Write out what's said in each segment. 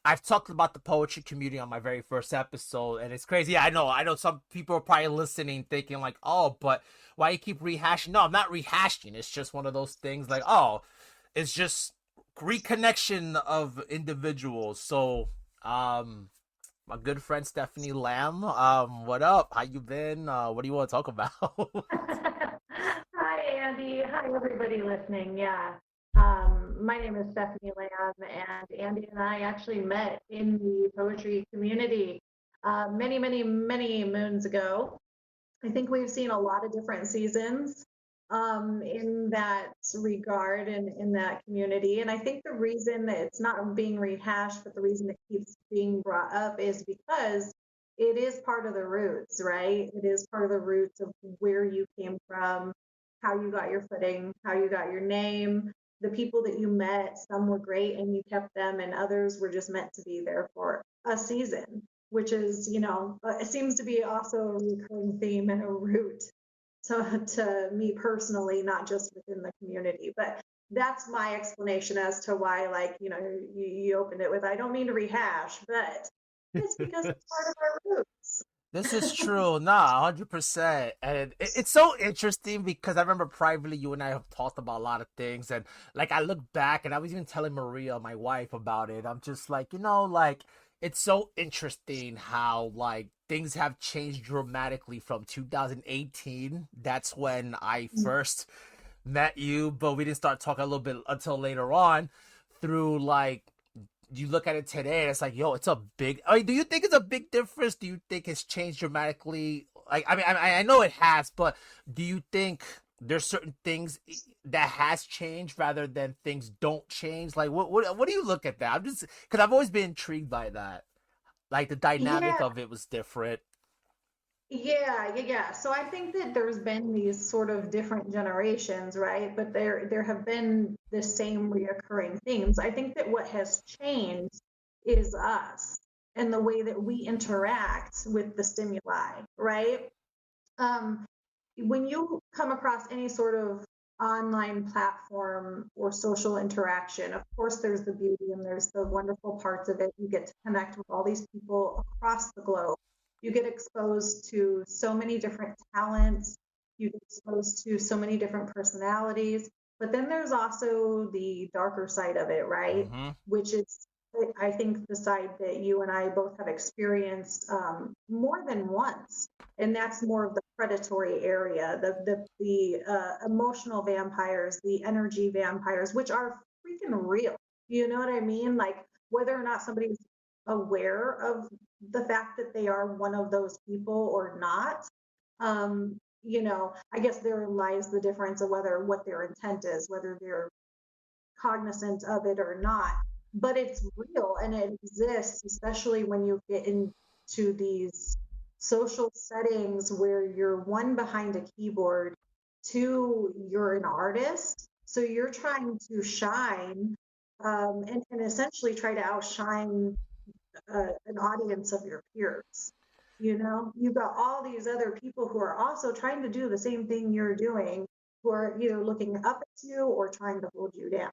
I've talked about the poetry community on my very first episode, and it's crazy. Yeah, I know some people are probably listening thinking like, oh, but why you keep rehashing? No, I'm not rehashing. It's just one of those things like, oh, it's just reconnection of individuals. So, my good friend Stephanie Lamb, what up? How you been? What do you want to talk about? Hi, Andy. Hi, everybody listening. Yeah. My name is Stephanie Lamb, and Andy and I actually met in the poetry community many, many, many moons ago. I think we've seen a lot of different seasons in that regard and in that community. And I think the reason that it's not being rehashed, but the reason it keeps being brought up is because it is part of the roots, right? It is part of the roots of where you came from, how you got your footing, how you got your name, the people that you met. Some were great and you kept them, and others were just meant to be there for a season, which is, it seems to be also a recurring theme and a root to me personally, not just within the community. But that's my explanation as to why, like, you opened it with, I don't mean to rehash, but it's because it's part of our roots. This is true. Nah, 100%. And it's so interesting because I remember privately you and I have talked about a lot of things. And like, I look back and I was even telling Maria, my wife, about it. I'm just like, like, it's so interesting how, like, things have changed dramatically from 2018. That's when I first met you, but we didn't start talking a little bit until later on through, like, you look at it today and it's like, yo, it's a big. I mean, do you think it's a big difference? Do you think it's changed dramatically? Like, I mean, I know it has, but do you think there's certain things that has changed rather than things don't change? Like, what do you look at that? I'm just because I've always been intrigued by that. Like the dynamic Yeah, of it was different. yeah. So I think that there's been these sort of different generations, right? But there have been the same reoccurring themes. I think that what has changed is us and the way that we interact with the stimuli, right? Um, when you come across any sort of online platform or social interaction, of course, there's the beauty and there's the wonderful parts of it. You get to connect with all these people across the globe. You get exposed to so many different talents. You get exposed to so many different personalities. But then there's also the darker side of it, right? Mm-hmm. Which is, I think, the side that you and I both have experienced more than once, and that's more of the predatory area, the emotional vampires, the energy vampires, which are freaking real. You know what I mean? Like whether or not somebody's aware of the fact that they are one of those people or not. I guess there lies the difference of whether what their intent is, whether they're cognizant of it or not. But it's real and it exists, especially when you get into these social settings where you're one behind a keyboard, two, you're an artist. So you're trying to shine and essentially try to outshine an audience of your peers. You've got all these other people who are also trying to do the same thing you're doing, who are either looking up at you or trying to hold you down.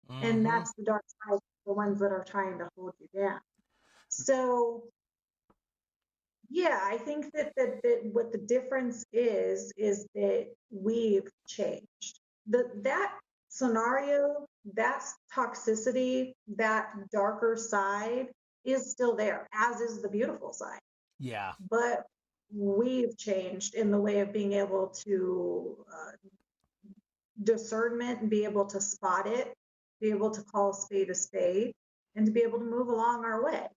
And Mm-hmm. that's the dark side, the ones that are trying to hold you down. So yeah, I think that what the difference is that we've changed. That scenario, that toxicity, that darker side is still there, as is the beautiful side. Yeah. But we've changed in the way of being able to discernment and be able to spot it, be able to call a spade, and to be able to move along our way.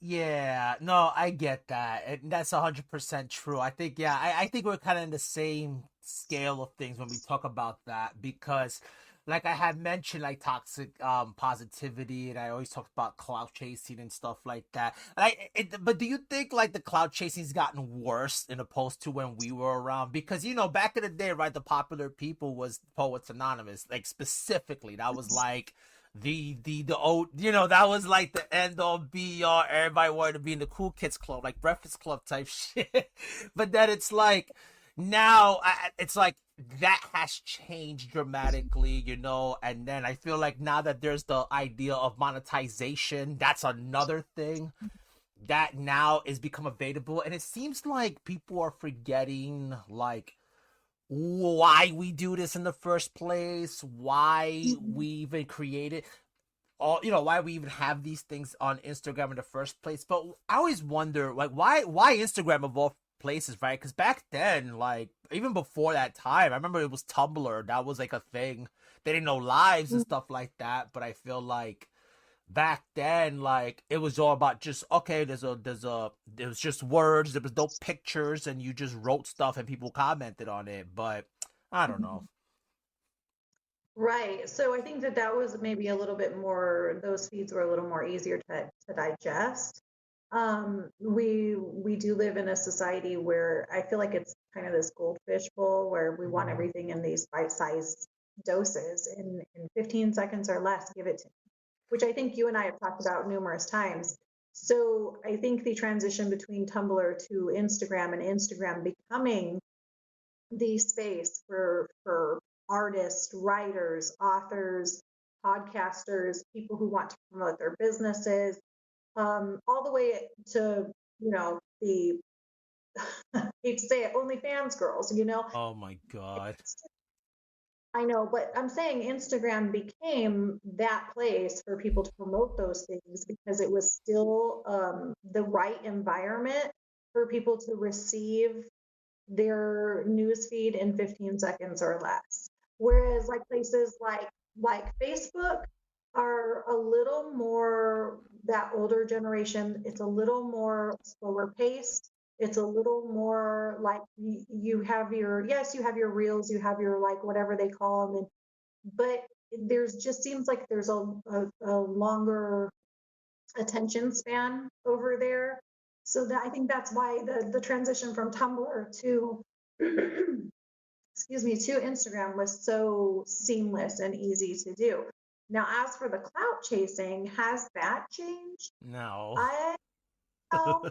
Yeah, no, I get that. And that's 100% true. I think, yeah, I think we're kind of in the same scale of things when we talk about that because, like I had mentioned, like toxic positivity, and I always talked about cloud chasing and stuff like that. But do you think like the cloud chasing's gotten worse in opposed to when we were around? Because back in the day, right, the popular people was Poets Anonymous, like specifically. That was like the old that was like the end all be all. Everybody wanted to be in the cool kids club, like Breakfast Club type shit. But then it's like now it's like that has changed dramatically, and then I feel like now that there's the idea of monetization, that's another thing that now is become available, and it seems like people are forgetting like why we do this in the first place, why we even created all, why we even have these things on Instagram in the first place. But I always wonder, like, why Instagram of all places, right? Because back then, like, even before that time, I remember it was Tumblr. That was like a thing. They didn't know lives and stuff like that. But I feel like back then, like, it was all about just, okay, it was just words. There was no pictures, and you just wrote stuff, and people commented on it. But I don't know. Right. So I think that that was maybe a little bit more, those feeds were a little more easier to digest. We do live in a society where I feel like it's kind of this goldfish bowl where we want everything in these bite-sized doses in 15 seconds or less, give it to me, which I think you and I have talked about numerous times. So I think the transition between Tumblr to Instagram and Instagram becoming the space for artists, writers, authors, podcasters, people who want to promote their businesses, all the way to the hate to say it, OnlyFans girls. Oh my god. I know, but I'm saying Instagram became that place for people to promote those things because it was still the right environment for people to receive their news feed in 15 seconds or less. Whereas like places like Facebook are a little more that older generation. It's a little more slower paced. It's a little more like you have your yes, you have your reels, you have your like whatever they call them, but there's just seems like there's a longer attention span over there. So that I think that's why the transition from Tumblr to excuse me to Instagram was so seamless and easy to do. Now, as for the clout chasing, has that changed? No. I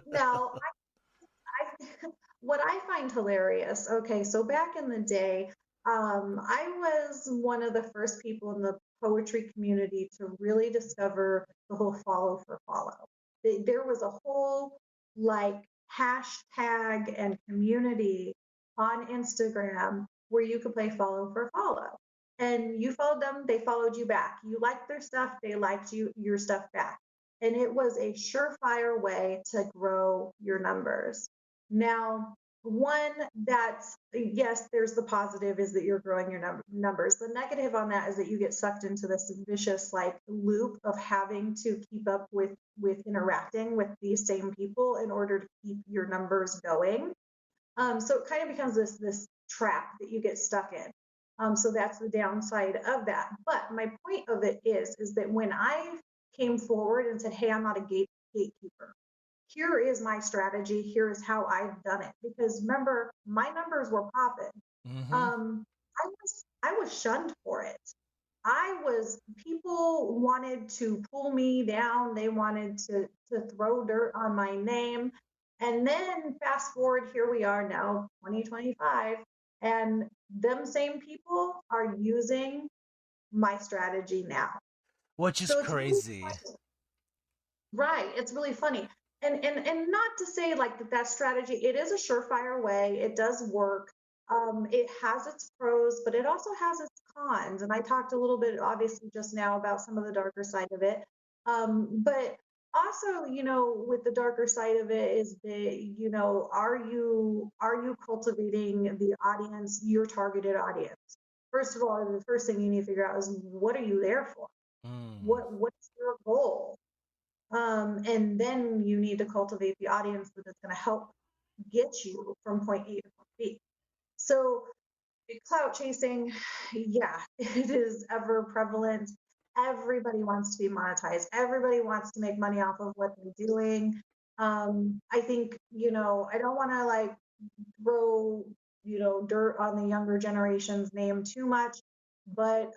no. I what I find hilarious. Okay, so back in the day, I was one of the first people in the poetry community to really discover the whole follow for follow. There was a whole like hashtag and community on Instagram where you could play follow for follow. And you followed them, they followed you back. You liked their stuff, they liked your stuff back. And it was a surefire way to grow your numbers. Now, one that's yes, there's the positive is that you're growing your numbers. The negative on that is that you get sucked into this vicious like loop of having to keep up with interacting with these same people in order to keep your numbers going. So it kind of becomes this trap that you get stuck in. So that's the downside of that. But my point of it is that when I came forward and said, "Hey, I'm not a gatekeeper. Here is my strategy. Here is how I've done it." Because remember, my numbers were popping. Mm-hmm. I was shunned for it. I was people wanted to pull me down. They wanted to throw dirt on my name. And then fast forward, here we are now, 2025, and them same people are using my strategy now. Which is So it's really crazy. funny. Right. It's really funny. And not to say like that strategy, it is a surefire way. It does work. It has its pros, but it also has its cons. And I talked a little bit, obviously, just now about some of the darker side of it. But also, with the darker side of it is that, are you cultivating the audience, your targeted audience? First of all, the first thing you need to figure out is what are you there for? Mm. What's your goal? And then you need to cultivate the audience that is going to help get you from point A to point B. So clout chasing, yeah, it is ever prevalent. Everybody wants to be monetized. Everybody wants to make money off of what they're doing. I think, I don't want to like throw, dirt on the younger generation's name too much, but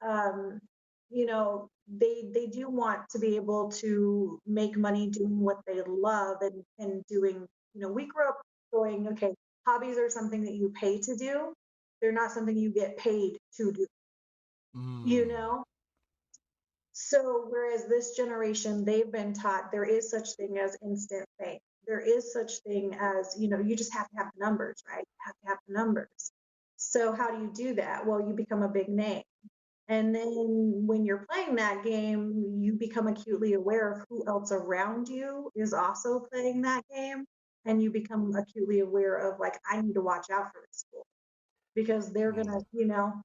they do want to be able to make money doing what they love and doing, we grew up going, okay, hobbies are something that you pay to do. They're not something you get paid to do, you Mm. know? So whereas this generation, they've been taught there is such thing as instant fame. There is such thing as, you just have to have the numbers, right? You have to have the numbers. So how do you do that? Well, you become a big name. And then when you're playing that game, you become acutely aware of who else around you is also playing that game. And you become acutely aware of, like, I need to watch out for this school because they're going Mm. to,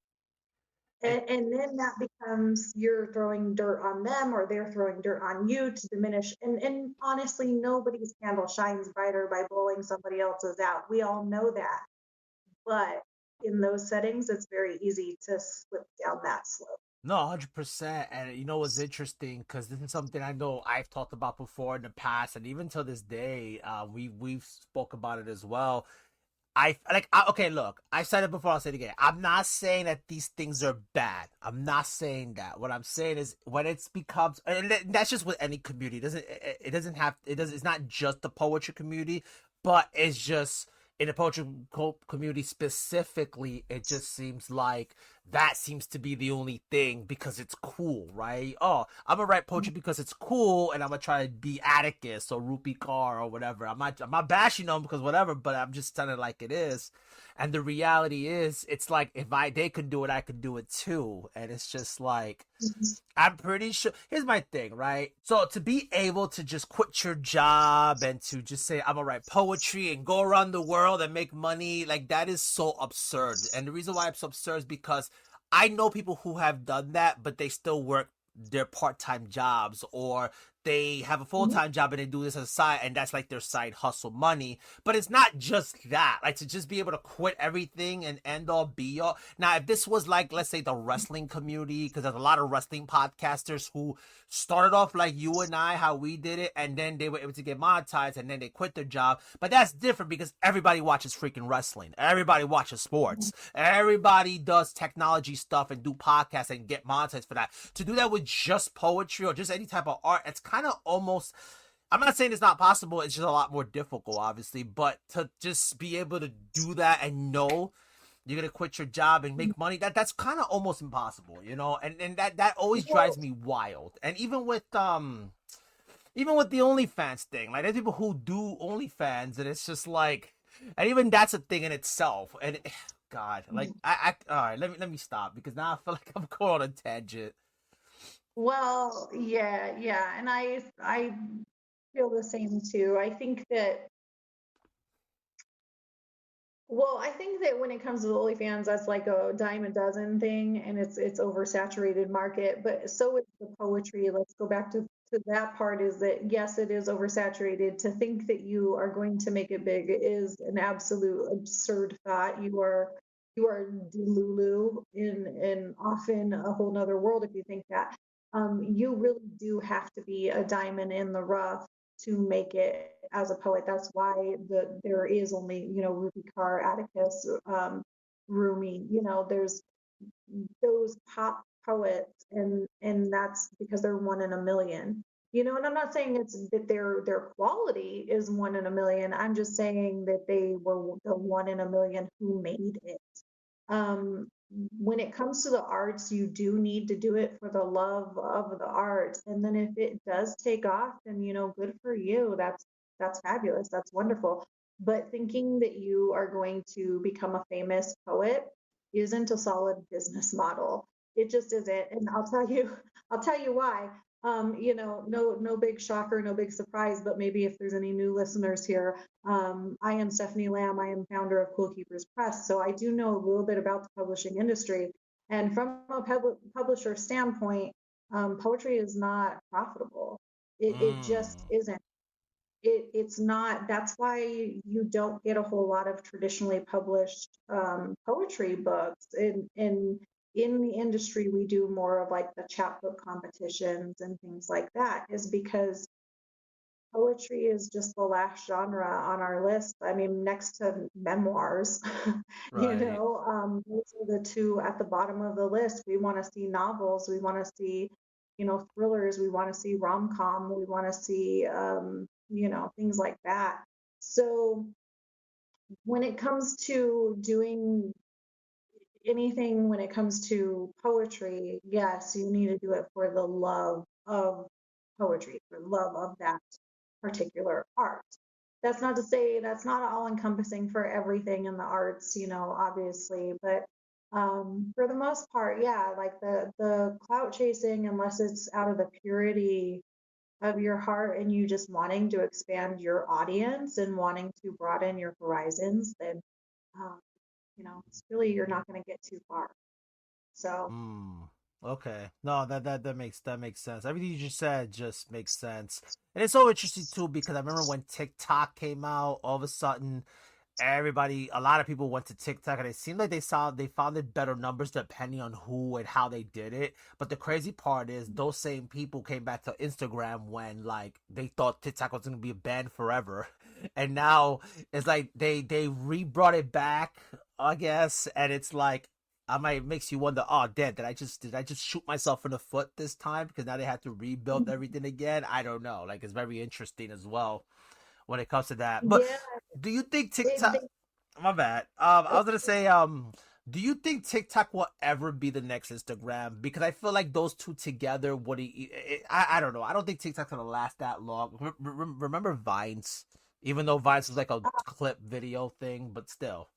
And and then that becomes you're throwing dirt on them or they're throwing dirt on you to diminish. And honestly, nobody's candle shines brighter by blowing somebody else's out. We all know that. But in those settings, it's very easy to slip down that slope. no, 100%. And you know what's interesting? Because this is something I know I've talked about before in the past, and even till this day, we've spoke about it as well. Okay, look, I said it before, I'll say it again. I'm not saying that these things are bad. I'm not saying that. What I'm saying is when it becomes, and that's just with any community. It doesn't have, it does, it's not just the poetry community, but it's just in the poetry community specifically, it just seems like that seems to be the only thing because it's cool, right? Oh, I'm gonna write poetry because it's cool, and I'm gonna try to be Atticus or Rupi Kaur or whatever. I'm not bashing them because whatever, but I'm just telling it like it is. And the reality is, it's like if they could do it, I could do it too. And it's just like I'm pretty sure. Here's my thing, right? So to be able to just quit your job and to just say I'm gonna write poetry and go around the world and make money, like that is so absurd. And the reason why it's so absurd is because I know people who have done that, but they still work their part-time jobs, or they have a full-time job and they do this as a side, and that's like their side hustle money. But it's not just that, like to just be able to quit everything and end all be all. Now if this was like, let's say, the wrestling community, because there's a lot of wrestling podcasters who started off like you and I, how we did it, and then they were able to get monetized and then they quit their job. But that's different because everybody watches freaking wrestling, everybody watches sports, everybody does technology stuff and do podcasts and get monetized for that. To do that with just poetry or just any type of art, it's kind of almost, I'm not saying it's not possible, it's just a lot more difficult, obviously. But to just be able to do that and know you're gonna quit your job and make money, that's kind of almost impossible, and that always drives Well, me wild. And even with the OnlyFans thing, like there's people who do OnlyFans, and it's just like, and even that's a thing in itself. And God, like all right, let me stop because now I feel like I'm going on a tangent. yeah, yeah, and I feel the same too. I think that when it comes to the OnlyFans, that's like a dime a dozen thing, and it's oversaturated market. But so is the poetry. Let's go back to that part. Is that yes, it is oversaturated. To think that you are going to make it big is an absolute absurd thought. You are delulu in often a whole nother world if you think that. You really do have to be a diamond in the rough to make it as a poet. That's why there is only, Ruby Carr, Atticus, Rumi, there's those pop poets, and that's because they're one in a million. And I'm not saying it's that their quality is one in a million. I'm just saying that they were the one in a million who made it. um, when it comes to the arts, you do need to do it for the love of the arts. And then if it does take off, then good for you. That's fabulous. That's wonderful. But thinking that you are going to become a famous poet isn't a solid business model. It just isn't. And I'll tell you why. No big shocker, no big surprise, but maybe if there's any new listeners here, I am Stephanie Lamb. I am founder of Quillkeepers Press. So I do know a little bit about the publishing industry. And from a publisher standpoint, poetry is not profitable. It just Mm, isn't. It's not. That's why you don't get a whole lot of traditionally published poetry books. In the industry, we do more of like the chapbook competitions and things like that, is because poetry is just the last genre on our list. I mean, next to memoirs, right. those are the two at the bottom of the list. We want to see novels, we want to see, thrillers, we want to see rom-com, we want to see, things like that. So when it comes to doing anything when it comes to poetry, yes, you need to do it for the love of poetry, for love of that particular art. That's not to say that's not all encompassing for everything in the arts, obviously, but for the most part, yeah, like the clout chasing, unless it's out of the purity of your heart and you just wanting to expand your audience and wanting to broaden your horizons, then um, it's really you're not going to get too far. So Hmm. Okay. No, that makes sense. Everything you just said just makes sense. And it's so interesting too because I remember when TikTok came out, all of a sudden a lot of people went to TikTok and it seemed like they found it better numbers depending on who and how they did it. But the crazy part is those same people came back to Instagram when like they thought TikTok was gonna be banned forever. And now it's like they re-brought it back, I guess, and it's like I might makes you wonder, oh damn, did I just shoot myself in the foot this time? Because now they have to rebuild everything again. I don't know. Like it's very interesting as well when it comes to that. But yeah, do you think they, TikTok? My bad. I was gonna say, do you think TikTok will ever be the next Instagram? Because I feel like those two together would. I don't know. I don't think TikTok's gonna last that long. Remember Vines? Even though Vines was like a clip video thing, but still.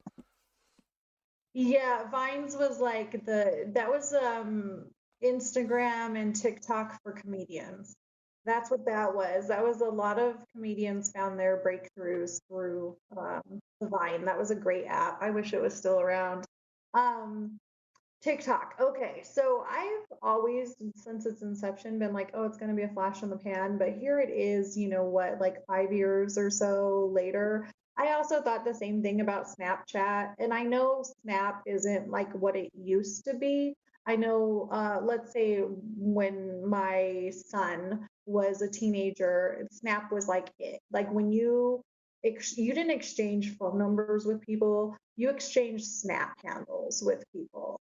yeah, Vines was like that was Instagram and TikTok for comedians. That's what that was. That was a lot of comedians found their breakthroughs through the Vine. That was a great app. I wish it was still around. Um, TikTok. Okay, so I've always, since its inception, been like, oh, it's going to be a flash in the pan. But here it is, what, like 5 years or so later. I also thought the same thing about Snapchat. And I know Snap isn't like what it used to be. I know, let's say when my son was a teenager, Snap was like it. Like when you didn't exchange phone numbers with people, you exchanged Snap handles with people.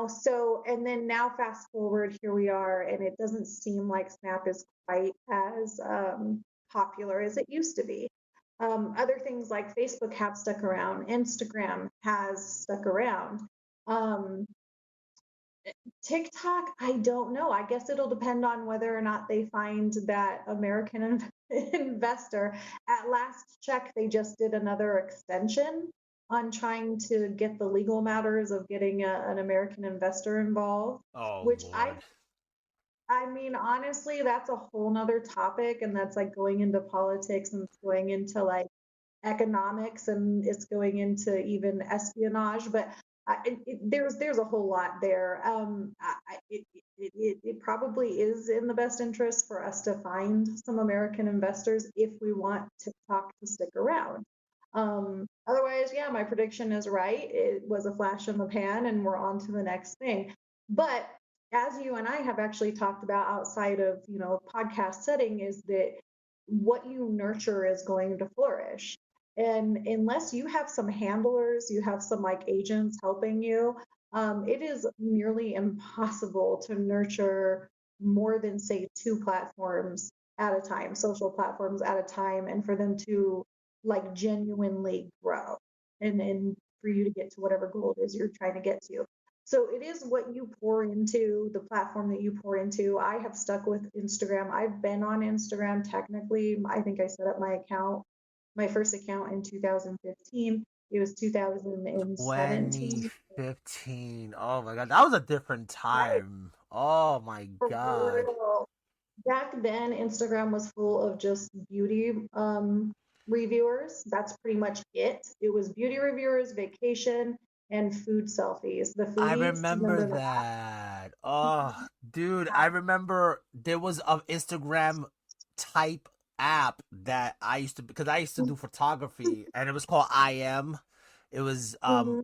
So and then now fast forward, here we are, and it doesn't seem like Snap is quite as popular as it used to be. Other things like Facebook have stuck around, Instagram has stuck around. um, TikTok, I don't know. I guess it'll depend on whether or not they find that American investor. At last check, they just did another extension on trying to get the legal matters of getting an American investor involved, Oh which Lord. I mean, honestly, that's a whole nother topic, and that's like going into politics and it's going into like economics and it's going into even espionage. But there's a whole lot there. It probably is in the best interest for us to find some American investors if we want TikTok to stick around. Otherwise, yeah, my prediction is right. It was a flash in the pan, and we're on to the next thing. But as you and I have actually talked about outside of podcast setting, is that what you nurture is going to flourish. And unless you have some handlers, you have some like agents helping you, it is nearly impossible to nurture more than, say, two platforms at a time, social platforms at a time, and for them to like genuinely grow and for you to get to whatever goal it is you're trying to get to. So it is what you pour into, the platform that you pour into. I have stuck with Instagram. I've been on Instagram technically. I think I set up my first account in 2015. It was 2017. 2015. Oh my god, that was a different Right. time. Oh my For god. real. Back then, Instagram was full of just beauty reviewers. That's pretty much it. It was beauty reviewers, vacation, and food selfies. The I foodies, remember remember that? that. Oh, dude, I remember there was a Instagram type app that I used to because I used to do photography and it was called IM. It was Mhm.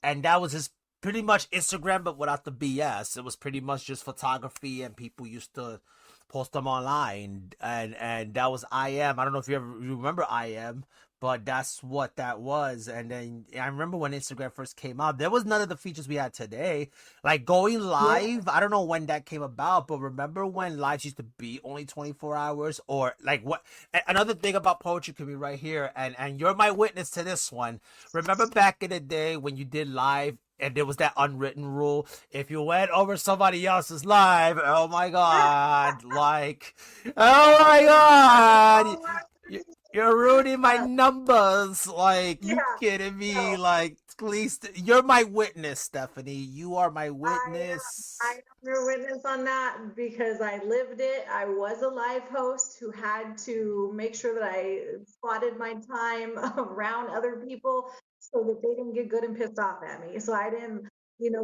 and that was just pretty much Instagram but without the BS. It was pretty much just photography and people used to post them online and that was IM. I don't know if you remember IM, but that's what that was. And then I remember when Instagram first came out, there was none of the features we had today. Like going Yeah. live, I don't know when that came about, but remember when lives used to be only 24 hours or like what another thing about poetry could be right here and you're my witness to this one. Remember back in the day when you did live and there was that unwritten rule: if you went over somebody else's live, oh my god, like, oh my god, Oh my you, you're ruining my God. numbers. Like, you Yeah. kidding me? No. Like, please, you're my witness, Stephanie. You are my I witness. am your witness on that because I lived it. I was a live host who had to make sure that I spotted my time around other people so that they didn't get good and pissed off at me. So I didn't,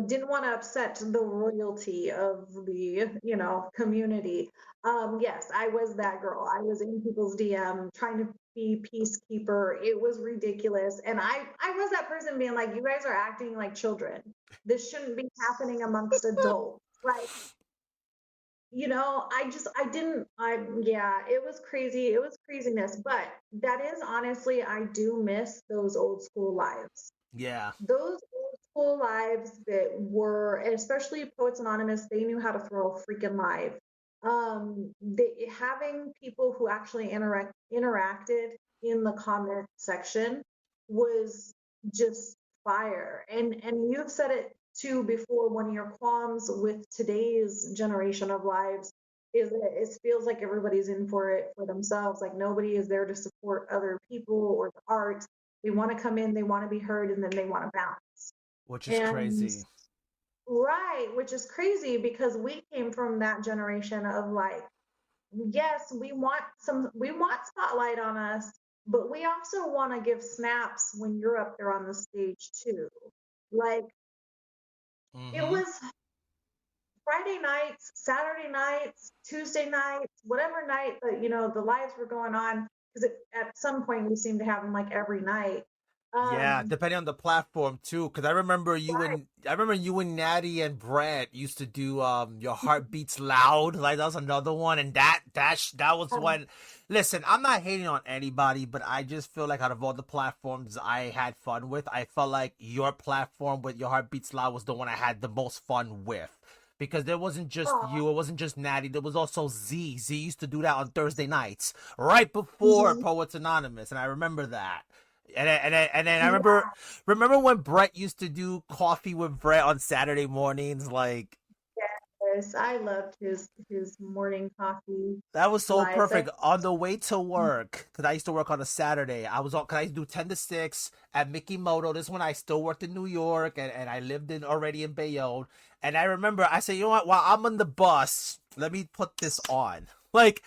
didn't want to upset the royalty of the, community. Yes, I was that girl. I was in people's DM trying to be peacekeeper. It was ridiculous. And I was that person being like, you guys are acting like children. This shouldn't be happening amongst adults. Like, I didn't, yeah, it was crazy. It was craziness. But that is honestly, I do miss those old school lives. Yeah, Those old school lives that were, and especially Poets Anonymous, they knew how to throw a freaking live. Having people who actually interacted in the comment section was just fire. And you've said it too before. One of your qualms with today's generation of lives is that it feels like everybody's in for it for themselves. Like nobody is there to support other people or the art. They want to come in, they want to be heard, and then they want to bounce. which is And crazy. right, which is crazy because we came from that generation of like, yes, we want spotlight on us, but we also want to give snaps when you're up there on the stage too. Like it Mm-hmm. was Friday nights, Saturday nights, Tuesday nights, whatever night that the lives were going on, because at some point we seemed to have them like every night. Yeah, Um, depending on the platform too. Because right. I remember you and Natty and Brett used to do Your Heart Beats Loud. Like that was another one, and that was when. Listen, I'm not hating on anybody, but I just feel like out of all the platforms I had fun with, I felt like your platform with Your Heart Beats Loud was the one I had the most fun with. Because there wasn't just Oh, you, it wasn't just Natty, there was also Z. Z used to do that on Thursday nights, right before mhm. Poets Anonymous, and I remember that. And then I Yeah. remember when Brett used to do coffee with Brett on Saturday mornings. Like, Yes, I loved his morning coffee that was so lives. perfect on the way to work, because I used to work on a Saturday. I was on, because I used to do 10 to 6 at Mickey Moto. This one I still worked in New York, and I lived in already in Bayonne. And I remember I said, you know what, while I'm on the bus, let me put this on. Like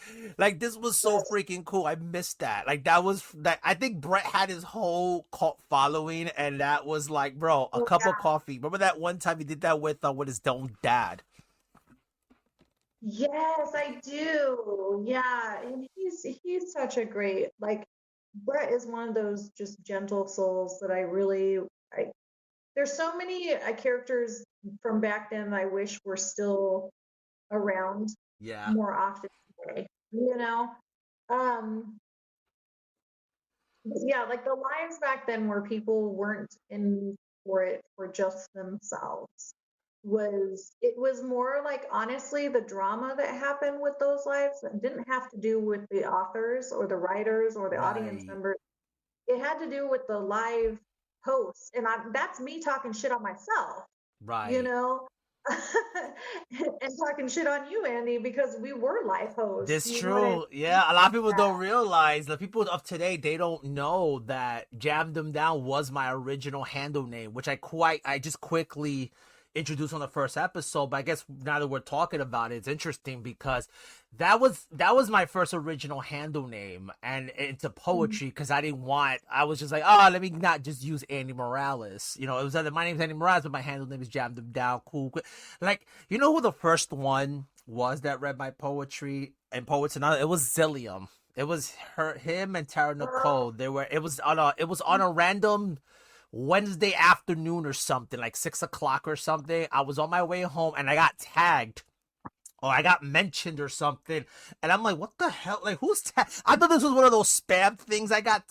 this was so Yes. freaking cool. I missed that. Like that was that. I think Brett had his whole cult following, and that was like, bro, a Oh, cup yeah. of coffee. Remember that one time he did that with his own dad. Yes, I do. Yeah, and he's such a great like Brett is one of those just gentle souls that I there's so many characters from back then that I wish were still around Yeah, more often today. You know? Um Yeah, like the lives back then where people weren't in for it for just themselves it was more like honestly the drama that happened with those lives that didn't have to do with the authors or the writers or the audience right, members. It had to do with the live hosts. And that's me talking shit on myself, you right. know, and talking shit on you, Andy, because we were live hosts. This You know what I true. mean? Yeah, a lot of people Yeah. don't realize, the people of today, they don't know that Jam Them Down was my original handle name, which I just quickly introduced on the first episode. But I guess now that we're talking about it, it's interesting because that was my first original handle name, and into Mhm. poetry, because I was just like, oh, let me not just use Andy Morales. It was either my name's Andy Morales, but my handle name is Jam Them Down. Cool. Like, you know who the first one was that read my poetry and Poets and Other? It was Zillium. It was him and Tara Nicole. Girl. They were. It was on a random Wednesday afternoon or something, like 6 o'clock or something. I was on my way home and I got tagged or I got mentioned or something, and I'm like, what the hell? Like, I thought this was one of those spam things I got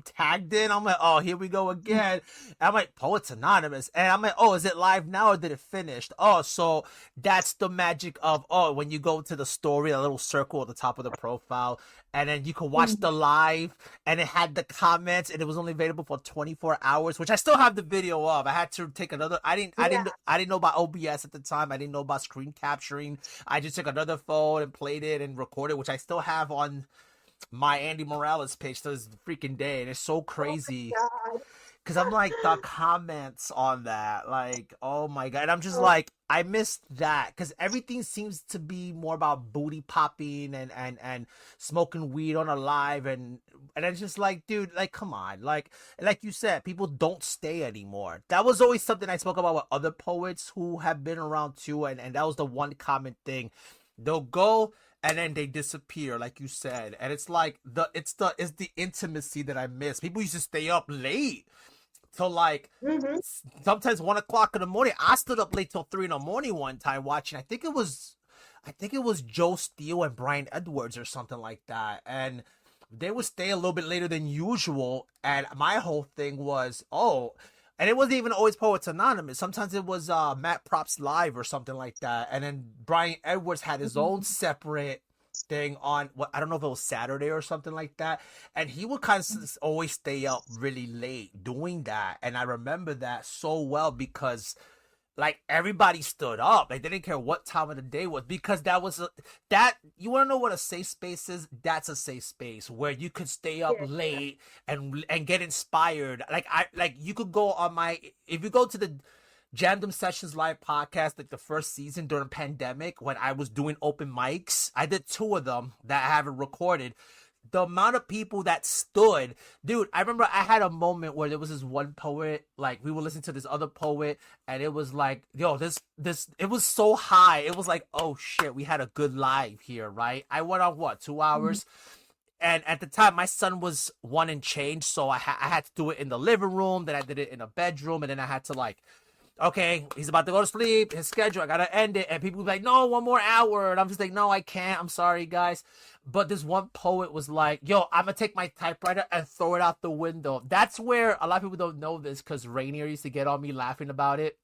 tagged in. I'm like, oh, here we go again. And I'm like, Poets Anonymous, and I'm like, oh, is it live now or did it finish? Oh, so that's the magic of, oh, when you go to the story, a little circle at the top of the profile, and then you can watch the live, and it had the comments, and it was only available for 24 hours, which I still have the video of. I had to take another. Yeah. I didn't know about OBS at the time. I didn't know about screen capturing. I just took another phone and played it and recorded, which I still have on my Andy Morales page to this freaking day, and it's so Oh crazy. my Cause I'm like the comments on that, like, oh my god, and I'm just God. like, I missed that, cause everything seems to be more about booty popping and smoking weed on a live, and it's just like, dude, like, come on, like you said, people don't stay anymore. That was always something I spoke about with other poets who have been around too, and that was the one common thing. They'll go and then they disappear, like you said, and it's like it's the intimacy that I miss. People used to stay up late till like Mhm. sometimes 1 o'clock in the morning. I stood up late till 3 in the morning one time watching. I think it was Joe Steele and Brian Edwards or something like that, and they would stay a little bit later than usual. And my whole thing was, oh, and it wasn't even always Poets Anonymous. Sometimes it was Matt Props Live or something like that. And then Brian Edwards had his own separate thing on what, I don't know if it was Saturday or something like that, and he would kind of always stay up really late doing that. And I remember that so well because like everybody stood up, like they didn't care what time of the day was, because that was that you want to know what a safe space is. That's a safe space where you could stay up Yeah. late and get inspired. Like I like you could go on my, if you go to the Jam Sessions live podcast, like the first season during pandemic when I was doing open mics. I did two of them that I haven't recorded. The amount of people that stood, dude. I remember I had a moment where there was this one poet, like we were listening to this other poet, and it was like, yo, this, it was so high. It was like, oh shit, we had a good live here, right? I went on what, 2 hours, and at the time my son was one and change, so I had to do it in the living room, then I did it in a bedroom, and then I had to like, okay, he's about to go to sleep, his schedule, I gotta end it. And people be like, no, 1 more hour. And I'm just like, no, I can't. I'm sorry, guys. But this one poet was like, yo, I'm gonna take my typewriter and throw it out the window. That's where a lot of people don't know this because Rainier used to get on me laughing about it.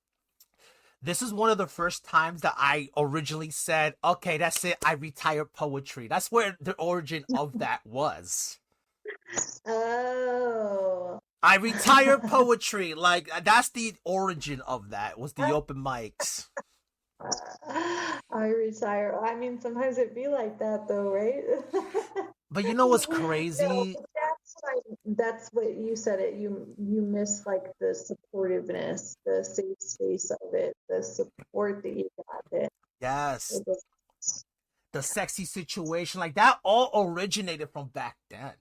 This is one of the first times that I originally said, okay, that's it. I retire poetry. That's where the origin of that was. Oh. I retire poetry. Like that's the origin of that was the open mics. I retire. I mean, sometimes it'd be like that though, right? But you know what's No, crazy? but that's what you said it. You miss like the supportiveness, the safe space of it, the support that you got it. Yes, It was, the sexy situation, like that all originated from back then.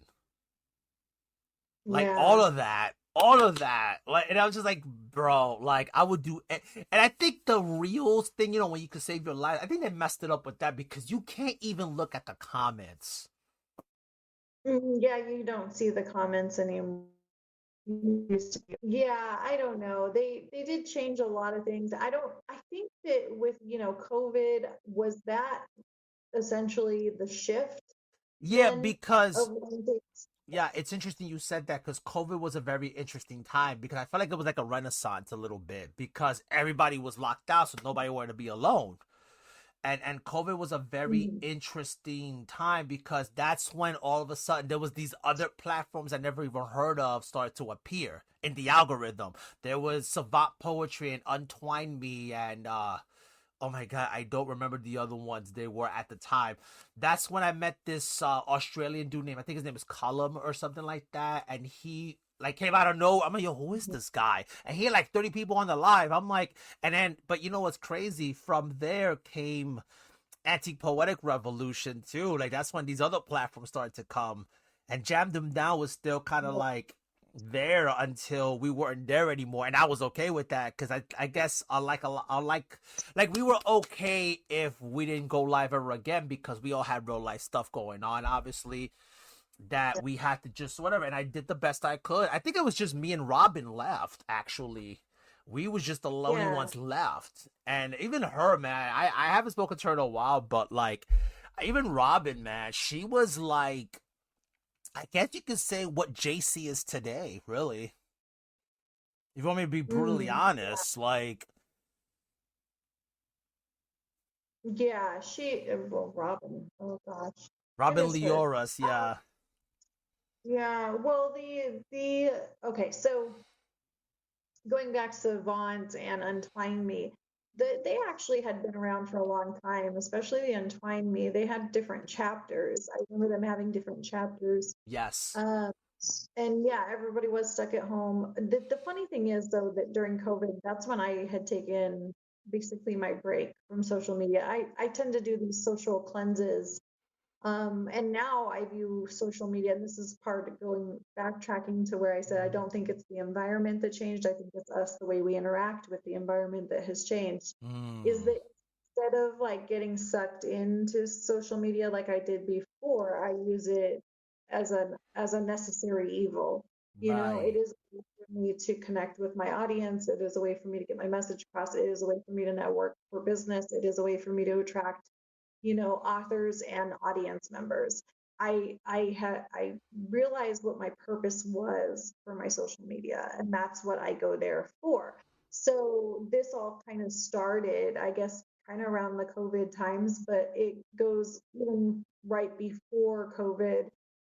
Like yeah. all of that. Like, and I was just like, bro, like I would do it. And I think the reels thing, you know, when you could save your life, I think they messed it up with that because you can't even look at the comments. Yeah, you don't see the comments anymore. Used to be. Yeah, I don't know. They did change a lot of things. I think that with, COVID, was that essentially the shift Yeah, then of because when things. yeah, it's interesting you said that because COVID was a very interesting time because I felt like it was like a renaissance a little bit because everybody was locked out, so nobody wanted to be alone. And COVID was a very Mhm. interesting time because that's when all of a sudden there was these other platforms I never even heard of started to appear in the algorithm. There was Savant Poetry and Untwine Me and oh my god, I don't remember the other ones they were at the time. That's when I met this Australian dude named, I think his name is Cullum or something like that, and he like came out of nowhere. I'm like, yo, who is this guy? And he had like 30 people on the live. I'm like, and then, but you know what's crazy? From there came Anti Poetic Revolution too. Like that's when these other platforms started to come, and Jam Them Down was still kind of like there until we weren't there anymore, and I was okay with that because I guess I like we were okay if we didn't go live ever again because we all had real life stuff going on, obviously, that we had to just whatever. And I did the best I could. I think it was just me and Robin left actually We was just the lonely Yeah. ones left. And even her, man, I haven't spoken to her in a while, but like even Robin, man, she was like, I guess you could say what JC is today, really. If you want me to be brutally Mm, honest, like yeah, well, Robin, oh gosh, I Robin miss her. Lioras, yeah. Yeah, well, okay, so going back to Savant and Untwine Me, they actually had been around for a long time, especially the Untwine Me. They had different chapters. I remember them having different chapters. Yes. Um, and yeah, everybody was stuck at home. The funny thing is, though, that during COVID, that's when I had taken basically my break from social media. I tend to do these social cleanses, and now I view social media, and this is part of going backtracking to where I said I don't think it's the environment that changed. I think it's us, the way we interact with the environment that has changed. Is Mm, that instead of like getting sucked into social media like I did before, I use it as a necessary evil. You know, it right. is a way for me to connect with my audience. It is a way for me to get my message across. It is a way for me to network for business. It is a way for me to attract authors and audience members. I realized what my purpose was for my social media, and that's what I go there for. So this all kind of started, I guess, kind of around the COVID times, but it goes even right before COVID,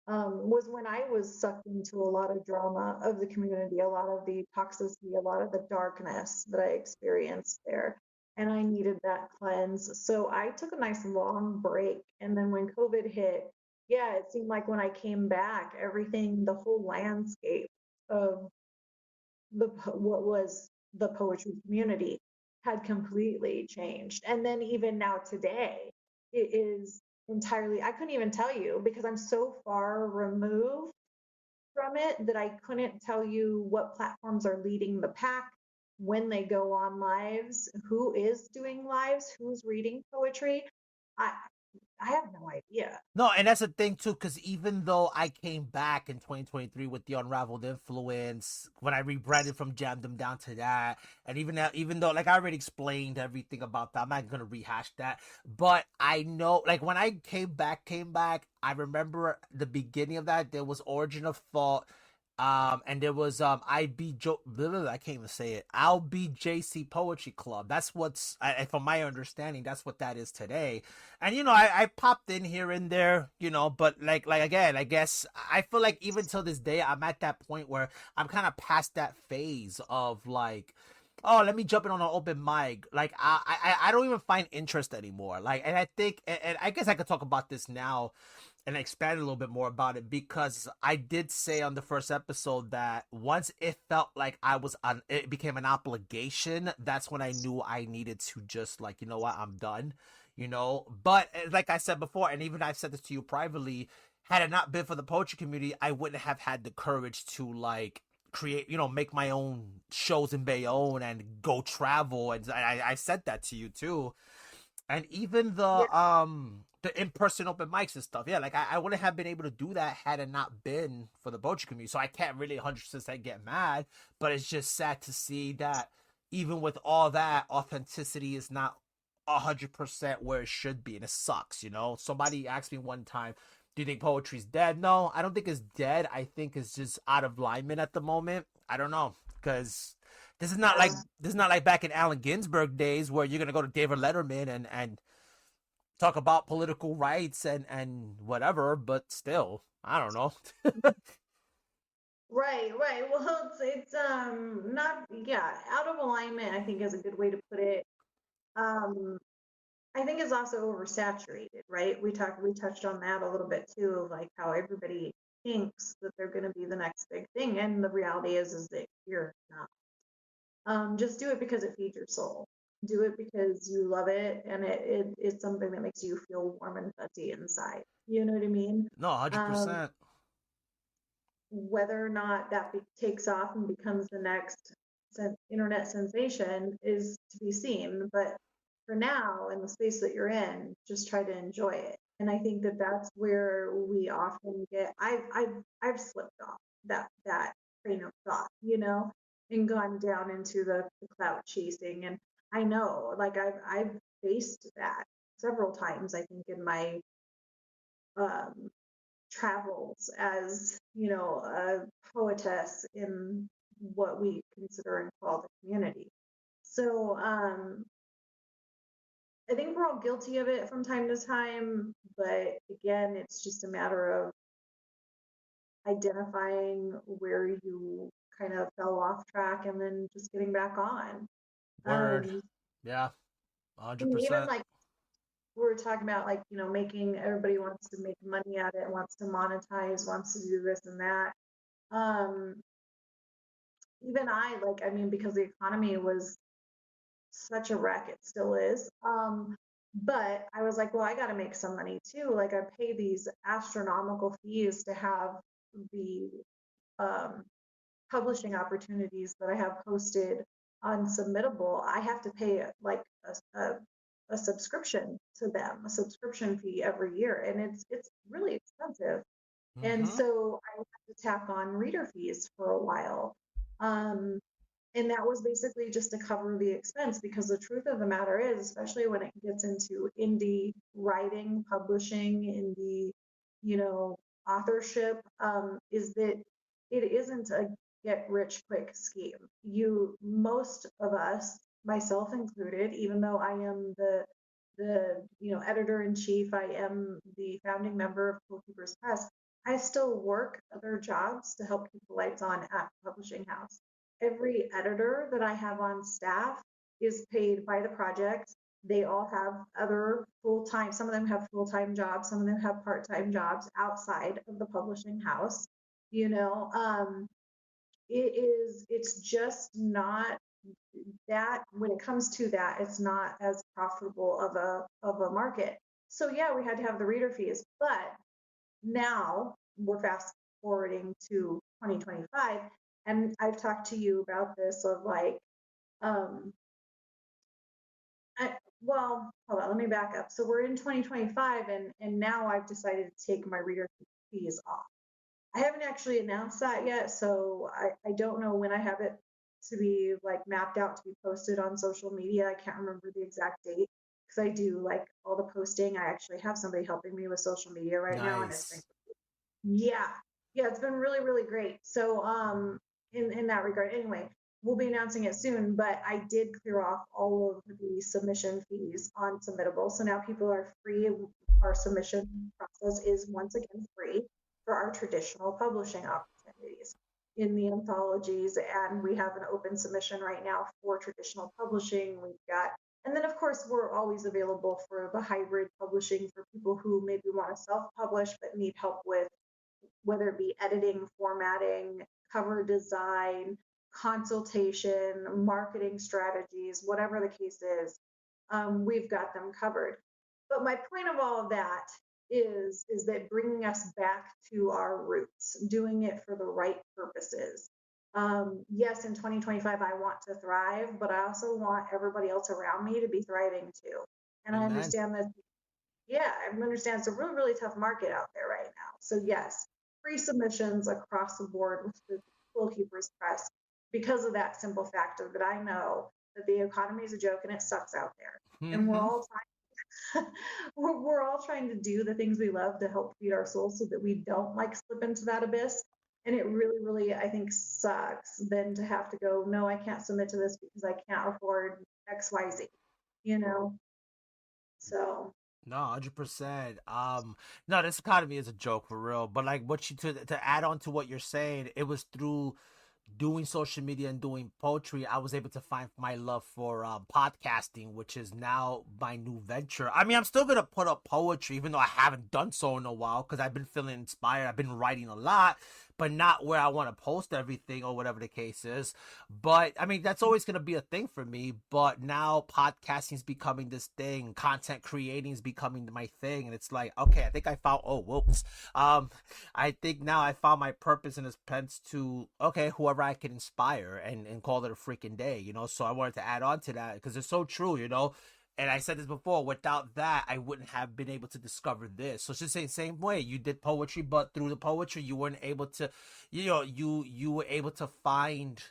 was when I was sucked into a lot of drama of the community, a lot of the toxicity, a lot of the darkness that I experienced there. And I needed that cleanse. So I took a nice long break. And then when COVID hit, yeah, it seemed like when I came back, everything, the whole landscape of what was the poetry community had completely changed. And then even now today, it is entirely, I couldn't even tell you because I'm so far removed from it that I couldn't tell you what platforms are leading the pack, when they go on lives, who is doing lives, who's reading poetry. I I have no idea. No, and that's the thing too, because even though I came back in 2023 with the Unraveled Influence, when I rebranded from Jam Them down to that, and even now, even though like I already explained everything about that, I'm not gonna rehash that. But I know, like when I came back, I remember the beginning of that. There was Origin of Thought, and there was I can't even say it. I'll be JC Poetry Club. That's from my understanding, that's what that is today. And I popped in here and there, but like again, I guess I feel like even till this day, I'm at that point where I'm kind of past that phase of like, oh, let me jump in on an open mic. Like I don't even find interest anymore. Like, and I think, and I guess I could talk about this now and expand a little bit more about it, because I did say on the first episode that once it felt like it became an obligation, that's when I knew I needed to just like, you know what, I'm done, But like I said before, and even I've said this to you privately, had it not been for the poetry community, I wouldn't have had the courage to like create, make my own shows in Bayonne and go travel. And I said that to you too, and even Yeah. the in-person open mics and stuff. Yeah, like I wouldn't have been able to do that had it not been for the poetry community. So I can't really 100% get mad, but it's just sad to see that even with all that, authenticity is not 100% where it should be, and it sucks. Somebody asked me one time, do you think poetry's dead? No, I don't think it's dead. I think it's just out of alignment at the moment. I don't know, because this is not like back in Allen Ginsberg days where you're gonna go to David Letterman and talk about political rights and whatever, but still, I don't know. Right, right. Well, it's not, yeah, out of alignment, I think is a good way to put it. Um, I think it's also oversaturated, right? We touched on that a little bit too, of like how everybody thinks that they're going to be the next big thing, and the reality is that you're not. Just do it because it feeds your soul. Do it because you love it, and it's something that makes you feel warm and fuzzy inside. You know what I mean? No, one hundred Um, percent. Whether or not that takes off and becomes the next internet sensation is to be seen. But for now, in the space that you're in, just try to enjoy it. And I think that that's where we often get. I've slipped off that train of thought, and gone down into the clout chasing. And I know, like I've faced that several times, I think, in my um, travels as, a poetess in what we consider and call the community. So I think we're all guilty of it from time to time, but again, it's just a matter of identifying where you kind of fell off track and then just getting back on. Word. Um, Yeah, and even 100%. like we were talking about, like, making everybody wants to make money at it, wants to monetize, wants to do this and that. Um, even I mean, because the economy was such a wreck, it still is. But I was like, well, I got to make some money too. Like, I pay these astronomical fees to have the um, publishing opportunities that I have posted on Submittable. I have to pay like a subscription to them, a subscription fee every year, and it's really expensive. And Mm-hmm. so I had to tack on reader fees for a while. Um, and that was basically just to cover the expense, because the truth of the matter is, especially when it gets into indie writing, publishing, indie, authorship, is that it isn't a get rich quick scheme. Most of us, myself included, even though I am the editor in chief, I am the founding member of Quillkeepers Press, I still work other jobs to help keep the lights on at the publishing house. Every editor that I have on staff is paid by the project. They all have other full-time, some of them have full-time jobs, some of them have part-time jobs outside of the publishing house. You know, it's just not that, when it comes to that, it's not as profitable of a market. So yeah, we had to have the reader fees, but now we're fast forwarding to 2025, and I've talked to you about this of like, um, well, hold on, let me back up. So we're in 2025, and now I've decided to take my reader fees off. I haven't actually announced that yet, so I don't know when I have it to be like mapped out to be posted on social media. I can't remember the exact date because I do like all the posting. I actually have somebody helping me with social media right now, and it's been, Nice. yeah, yeah, it's been really, really great. So, in that regard, anyway, we'll be announcing it soon. But I did clear off all of the submission fees on Submittable, so now people are free. Our submission process is once again free for our traditional publishing opportunities in the anthologies, and we have an open submission right now for traditional publishing. We've got, and then of course we're always available for the hybrid publishing for people who maybe want to self-publish but need help with whether it be editing, formatting, cover design, consultation, marketing strategies, whatever the case is, we've got them covered. But my point of all of that is that bringing us back to our roots, doing it for the right purposes. Yes, in 2025, I want to thrive, but I also want everybody else around me to be thriving too. And I Amen. understand that, yeah, I understand it's a really, really tough market out there right now. So yes, free submissions across the board with the Quillkeepers Press, because of that simple factor that I know that the economy is a joke and it sucks out there. And Mm-hmm. we're all trying to do the things we love to help feed our souls so that we don't like slip into that abyss. And it really, really, I think, sucks then to have to go, no, I can't submit to this because I can't afford XYZ, you know? So No, 100%. No, this economy is a joke for real. But like what you to add on to what you're saying, it was through doing social media and doing poetry, I was able to find my love for podcasting, which is now my new venture. I mean, I'm still gonna put up poetry, even though I haven't done so in a while, because I've been feeling inspired. I've been writing a lot, but not where I want to post everything or whatever the case is. But I mean, that's always gonna be a thing for me. But now podcasting is becoming this thing. Content creating is becoming my thing, and it's like, okay, I think I found. Oh, whoops. Um, I think now I found my purpose in this sense to, okay, whoever I can inspire and call it a freaking day, you know. So I wanted to add on to that because it's so true, you know. And I said this before, without that, I wouldn't have been able to discover this. So it's just the same way. You did poetry, but through the poetry, you weren't able to, you know, you were able to find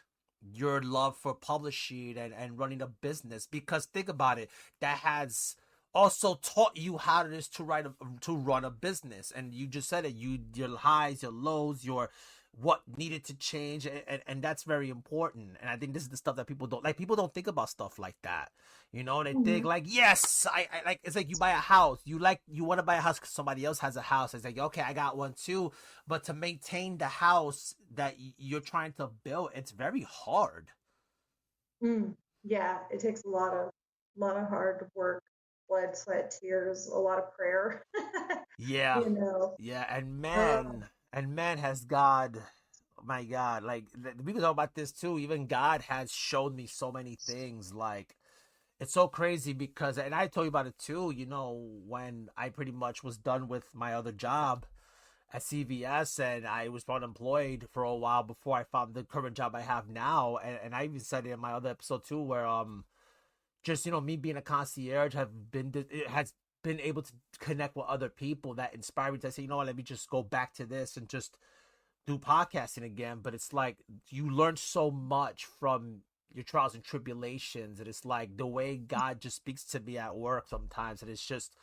your love for publishing and running a business, because think about it, that has also taught you how it is to to run a business. And you just said it, your highs, your lows, your what needed to change, and that's very important. And I think this is the stuff that people don't like. People don't think about stuff like that. They think Mhm. like, yes, I like, it's like you buy a house, you want to buy a house because somebody else has a house. It's like, okay, I got one too. But to maintain the house that you're trying to build, it's very hard. Mm. Yeah, it takes a lot of hard work, blood, sweat, tears, a lot of prayer. Yeah, you know. yeah, Uh, and man has God. My God, like we can talk about this too. Even God has shown me so many things. Like, it's so crazy because, and I told you about it too. When I pretty much was done with my other job at CVS, and I was unemployed for a while before I found the current job I have now. And I even said it in my other episode too, where just me being a concierge it has been able to connect with other people that inspire me to say, what, let me just go back to this and just do podcasting again. But it's like you learn so much from your trials and tribulations, and it's like the way God just speaks to me at work sometimes, and it's just,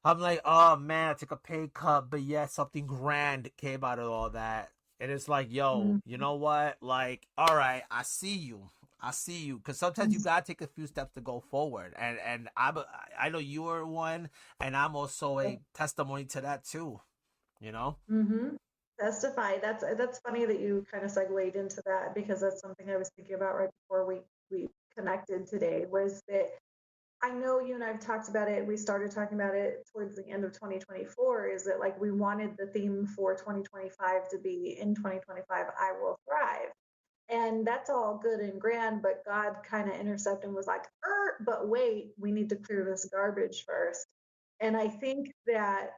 I'm like, oh man, I took a pay cut, but yeah, something grand came out of all that. And it's like, yo, mm, you know what? Like, all right, I see you. I see you. Because sometimes you gotta take a few steps to go forward. And I know you are one, and I'm also a testimony to that too. You know? mm-hmm. Testify. That's funny that you kind of segued into that because that's something I was thinking about right before we connected today. Was that I know you and I've talked about it. We started talking about it towards the end of 2024. Is that like we wanted the theme for 2025 to be in 2025, I will thrive. And that's all good and grand, but God kind of intercepted and was like, but wait, we need to clear this garbage first. And I think that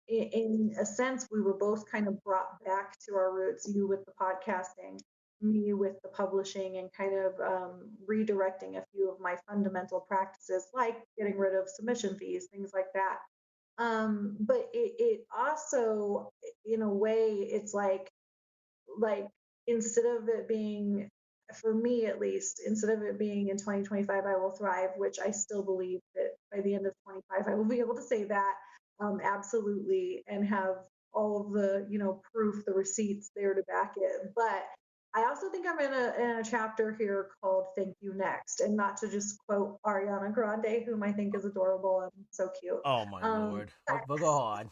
in a sense, we were both kind of brought back to our roots, you with the podcasting, me with the publishing, and kind of redirecting a few of my fundamental practices, like getting rid of submission fees, things like that. But it also, in a way, it's like instead of it being, for me at least, instead of it being in 2025 I will thrive, which I still believe that by the end of 25 I will be able to say that absolutely, and have all of the proof, the receipts there to back it. But I also think I'm in a chapter here called Thank You Next, and not to just quote Ariana Grande, whom I think is adorable and so cute. Oh my um, lord. But go on.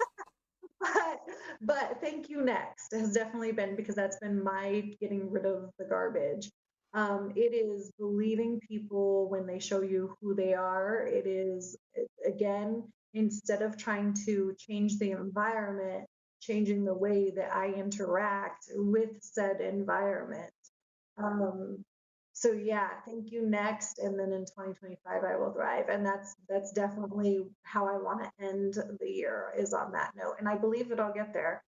but but thank you next has definitely been, because that's been my getting rid of the garbage. It is believing people when they show you who they are. It is, again, instead of trying to change the environment, changing the way that I interact with said environment. um, so yeah, thank you next, and then in 2025 I will thrive, and that's definitely how I want to end the year, is on that note, and I believe that I'll get there.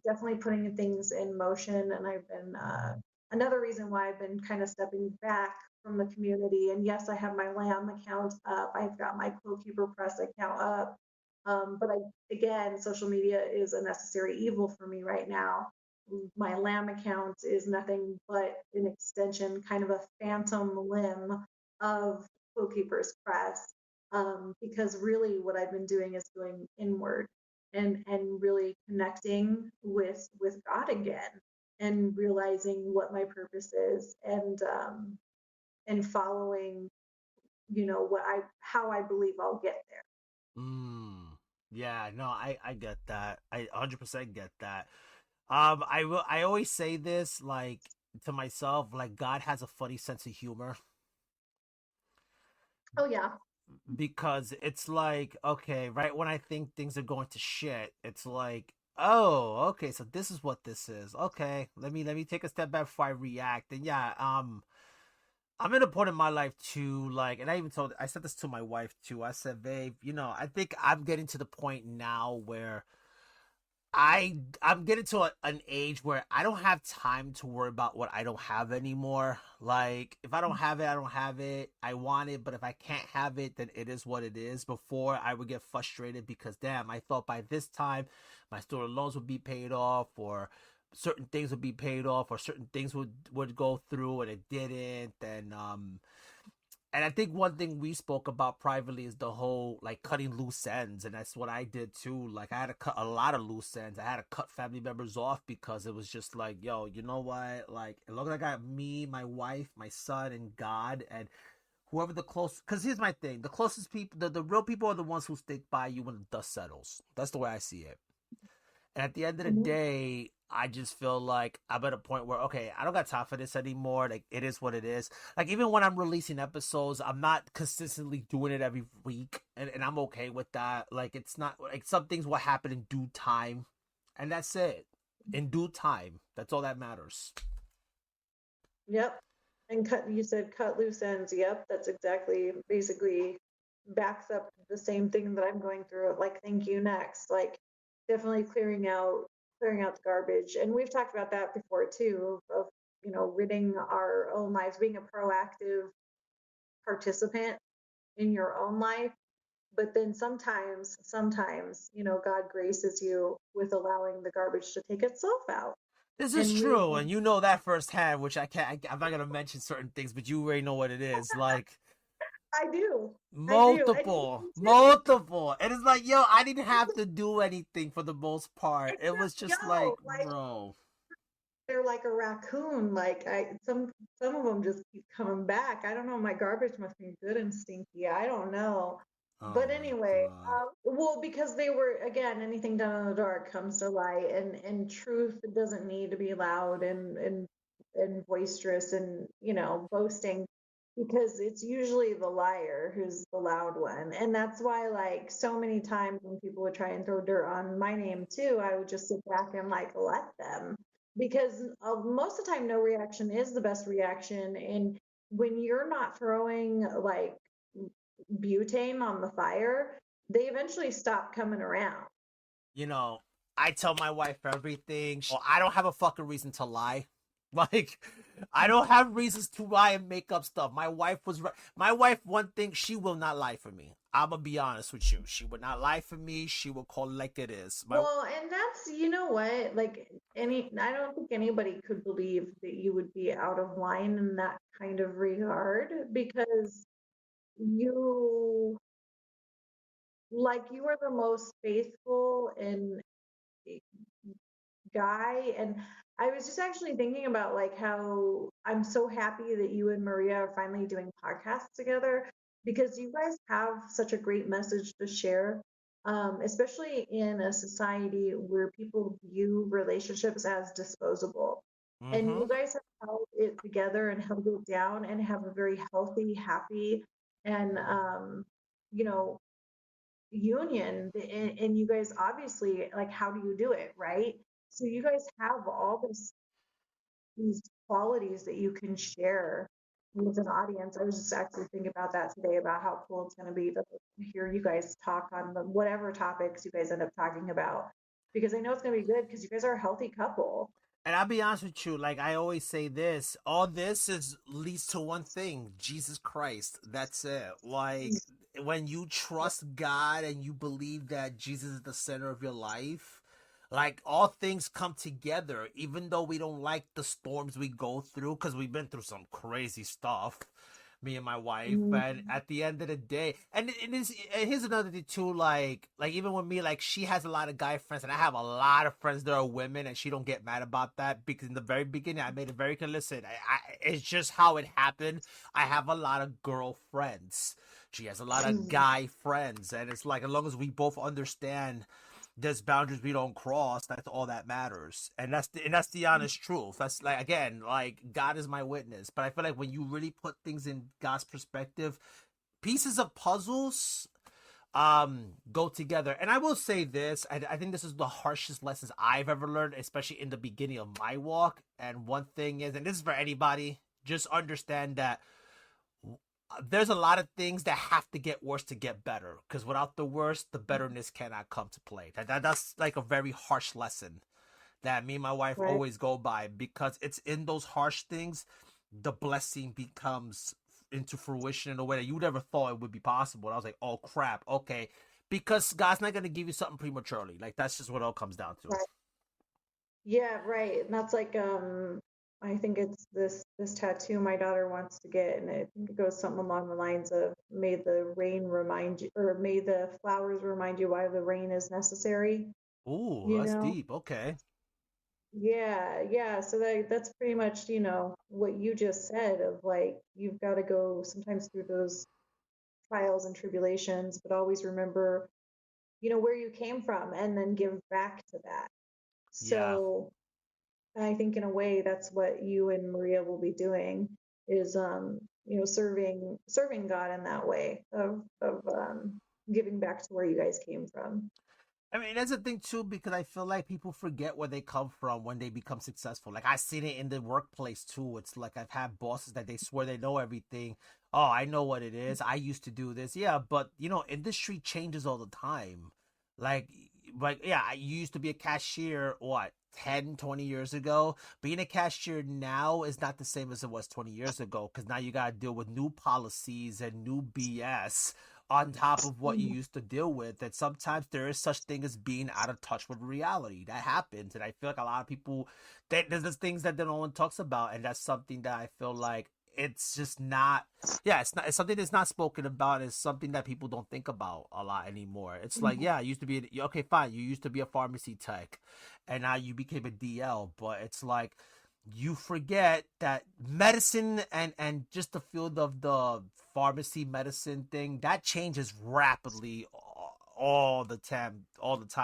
Definitely putting things in motion, and I've been another reason why I've been kind of stepping back from the community. And yes, I have my Lamb account up, I've got my Quillkeeper Press account up, but again, social media is a necessary evil for me right now. My Lamb account is nothing but an extension, kind of a phantom limb of Quillkeepers Press, because really what I've been doing is going inward, and really connecting with God again, and realizing what my purpose is, and following, what I how I believe I'll get there. Mm. Yeah, no, I get that. I 100% get that. I always say this, like, to myself, like, God has a funny sense of humor, Oh yeah. because it's like, okay, right when I think things are going to shit, it's like, oh, okay, so this is what this is. Okay, let me take a step back before I react. And yeah, I'm in a point in my life too, like, and I said this to my wife too. I said, babe, I think I'm getting to the point now where I'm getting to an age where I don't have time to worry about what I don't have anymore. Like, if I don't have it, I don't have it. I want it, but if I can't have it, then it is what it is. Before, I would get frustrated because, damn, I thought by this time my student loans would be paid off, or certain things would be paid off or certain things would go through and it didn't. And I think one thing we spoke about privately is the whole like cutting loose ends, and that's what I did too. Like I had to cut a lot of loose ends. I had to cut family members off because it was just like, yo, you know what? Like, as long as I got me, my wife, my son, and God, and whoever the close. Because here's my thing: the closest people, the real people, are the ones who stick by you when the dust settles. That's the way I see it. And at the end of the Mhm. day, I just feel like I'm at a point where, okay, I don't got time for this anymore. Like, it is what it is. Like, even when I'm releasing episodes, I'm not consistently doing it every week. And I'm okay with that. Like, it's not, like, some things will happen in due time. And that's it. In due time. That's all that matters. Yep. And you said cut loose ends. Yep, that's exactly basically backs up the same thing that I'm going through. Like, thank you next. Like, definitely clearing out the garbage. And we've talked about that before too, of ridding our own lives, being a proactive participant in your own life. But then sometimes, God graces you with allowing the garbage to take itself out This is and true. moving. And you know that firsthand, which I'm not going to mention certain things, but you already know what it is. Like, I do. I do. And you multiple, too. multiple. And it's like, yo, I didn't have to do anything for the most part. It's It was just, just like, like bro. they're like a raccoon. Like some of them just keep coming back. I don't know. My garbage must be good and stinky. I don't know. Oh But my anyway, god. well, because they were, again, anything done in the dark comes to light, and truth doesn't need to be loud and boisterous and boasting, because it's usually the liar who's the loud one. And that's why, like, so many times when people would try and throw dirt on my name too, I would just sit back and like let them, because most of the time no reaction is the best reaction. And when you're not throwing like butane on the fire, they eventually stop coming around. You know, I tell my wife everything. I don't have a fucking reason to lie. Like, I don't have reasons to lie and make up stuff. My wife was right. My wife, one thing, she will not lie for me. I'm gonna be honest with you. She would not lie for me. She will call it like it is. My Well, and that's, you know what, like, I don't think anybody could believe that you would be out of line in that kind of regard, because you you are the most faithful and guy. And I was just actually thinking about like how I'm so happy that you and Maria are finally doing podcasts together, because you guys have such a great message to share, especially in a society where people view relationships as disposable. And mm-hmm. you guys have held it together and held it down and have a very healthy, happy, and you know, union. And you guys obviously, like, how do you do it, right? So you guys have all these qualities that you can share with an audience. I was just actually thinking about that today, about how cool it's going to be to hear you guys talk on the whatever topics you guys end up talking about, because I know it's going to be good, because you guys are a healthy couple. And I'll be honest with you, like I always say this, all this is leads to one thing, Jesus Christ. That's it. Like when you trust God and you believe that Jesus is the center of your life, like all things come together, even though we don't like the storms we go through, because we've been through some crazy stuff, me and my wife. And Mhm. at the end of the day, and here's another thing too, like even with me, like she has a lot of guy friends and I have a lot of friends that are women, and she don't get mad about that, because in the very beginning I made it very clear, listen, it's just how it happened. I have a lot of girlfriends, she has a lot of guy friends, and it's like, as long as we both understand there's boundaries we don't cross, that's all that matters. And that's the honest truth. That's, like, again, like, God is my witness. But I feel like when you really put things in God's perspective, pieces of puzzles go together. And I will say this, I think this is the harshest lessons I've ever learned, especially in the beginning of my walk. And one thing is, and this is for anybody, just understand that there's a lot of things that have to get worse to get better, because without the worst, the betterness cannot come to play. That's like a very harsh lesson that me and my wife Right. always go by, because it's in those harsh things the blessing becomes into fruition in a way that you never thought it would be possible. And I was like, oh crap, okay, because God's not going to give you something prematurely. Like, that's just what it all comes down to. Right. Yeah, right. And that's like I think it's this tattoo my daughter wants to get, and I think it goes something along the lines of may the rain remind you, or may the flowers remind you why the rain is necessary, Ooh, you that's know? deep. Okay. Yeah, yeah. So that's pretty much, what you just said of like you've got to go sometimes through those trials and tribulations, but always remember, where you came from and then give back to that. Yeah. So I think in a way that's what you and Maria will be doing is serving God in that way of giving back to where you guys came from. I mean, that's a thing too, because I feel like people forget where they come from when they become successful. Like I've seen it in the workplace too. It's like I've had bosses that they swear they know everything. Oh, I know what it is. I used to do this. Yeah, but industry changes all the time. Like, yeah, you used to be a cashier, what, 10, 20 years ago? Being a cashier now is not the same as it was 20 years ago because now you got to deal with new policies and new BS on top of what you Mhm. used to deal with, that sometimes there is such thing as being out of touch with reality. That happens, and I feel like a lot of people, there's just things that no one talks about, and that's something that I feel like it's just not. Yeah, it's something that's not spoken about. It's something that people don't think about a lot anymore. It's like, yeah, I used to be okay, fine, you used to be a pharmacy tech and now you became a DL, but it's like you forget that medicine and just the field of the pharmacy medicine thing that changes rapidly all the time.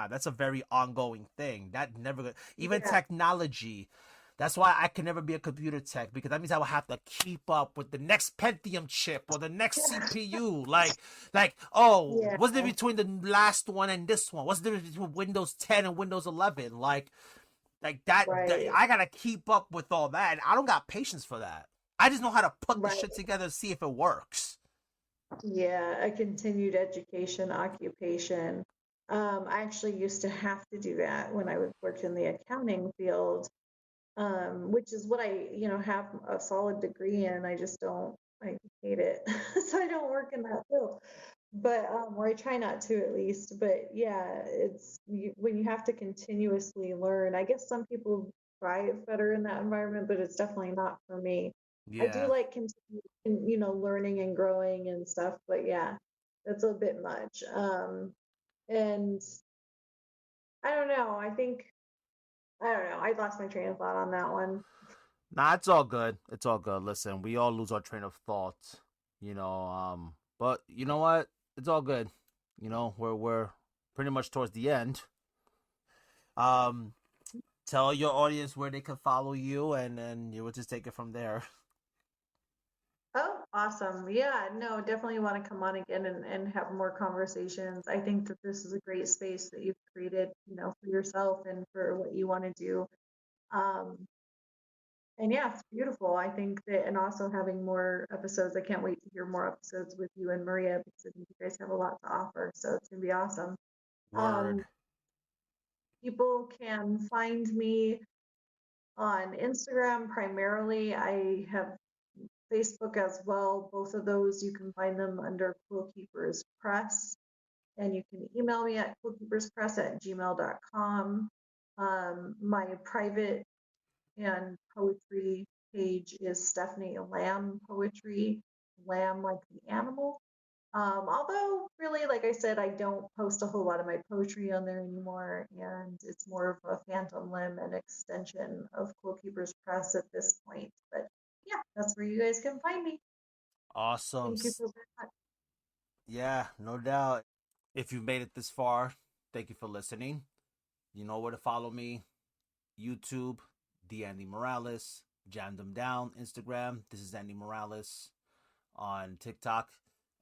That's a very ongoing thing that never, even Yeah, technology. That's why I can never be a computer tech, because that means I will have to keep up with the next Pentium chip or the next CPU. Oh, yeah, what's the difference between the last one and this one? What's the difference between Windows 10 and Windows 11? Like that, right, I gotta keep up with all that. And I don't got patience for that. I just know how to put the right. shit together and see if it works. Yeah, a continued education occupation. I actually used to have to do that when I would work in the accounting field, which is what I have a solid degree in. I just don't, I hate it. So I don't work in that field, but, or I try not to at least. But yeah, when you have to continuously learn. I guess some people thrive better in that environment, but it's definitely not for me. I do Yeah. like learning and growing and stuff, but yeah, that's a bit much. And I don't know. I don't know. I lost my train of thought on that one. Nah, it's all good. It's all good. Listen, we all lose our train of thought, but you know what? It's all good. We're pretty much towards the end. Um, Tell your audience where they can follow you, and then you will just take it from there. Oh, awesome. Yeah, no, definitely want to come on again and have more conversations. I think that this is a great space that you've created, for yourself and for what you want to do. Um, and yeah, it's beautiful. I think that, and also having more episodes. I can't wait to hear more episodes with you and Maria because I think you guys have a lot to offer. So it's gonna be awesome. Um, Word. People can find me on Instagram primarily. I have Facebook as well. Both of those you can find them under Quillkeepers Press. And you can email me at quillkeeperspress@gmail.com. My private and poetry page is Stephanie Lamb Poetry, Lamb like the animal. Although, really, like I said, I don't post a whole lot of my poetry on there anymore, and it's more of a phantom limb and extension of Quillkeepers Press at this point. But yeah, that's where you guys can find me. Awesome. Thank you so very much. Yeah, no doubt. If you've made it this far, thank you for listening. You know where to follow me. YouTube, the Andy Morales. Jam them down. Instagram, this is Andy Morales. On TikTok,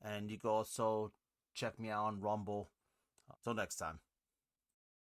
and you can also check me out on Rumble. Until next time.